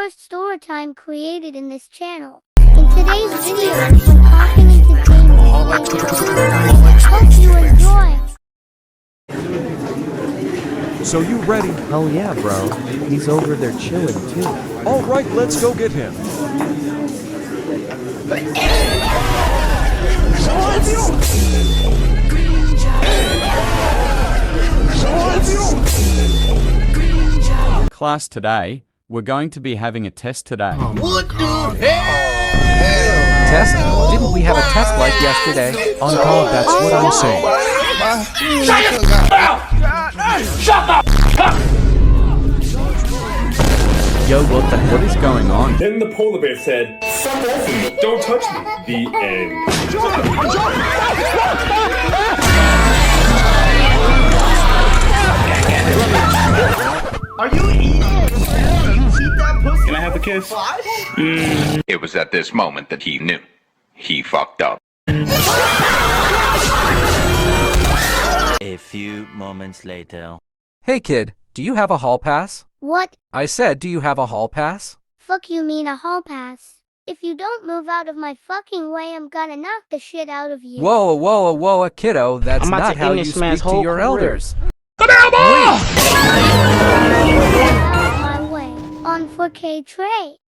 first story time created in this channel. In today's video, we're talking entertainment. Hope you enjoy. So you ready? Oh yeah, bro. He's over there chilling too. All right, let's go get him. Class, today, we're going to be having a test today. What the Test? Didn't we have a test like yesterday? On God, that's what I'm saying. Yo, what What is going on? Then the polar bear said, "Fuck off of me, don't touch me." The end. Are you eating? Eat that pussy? Can I have a kiss? It was at this moment that he knew. He fucked up. A few moments later. Hey kid, do you have a hall pass? What? I said, do you have a hall pass? Fuck you mean a hall pass? If you don't move out of my fucking way, I'm gonna knock the shit out of you. Whoa, kiddo, that's I'm about not to how end you this speak man's to whole your career. elders. Out my way. On 4K tray.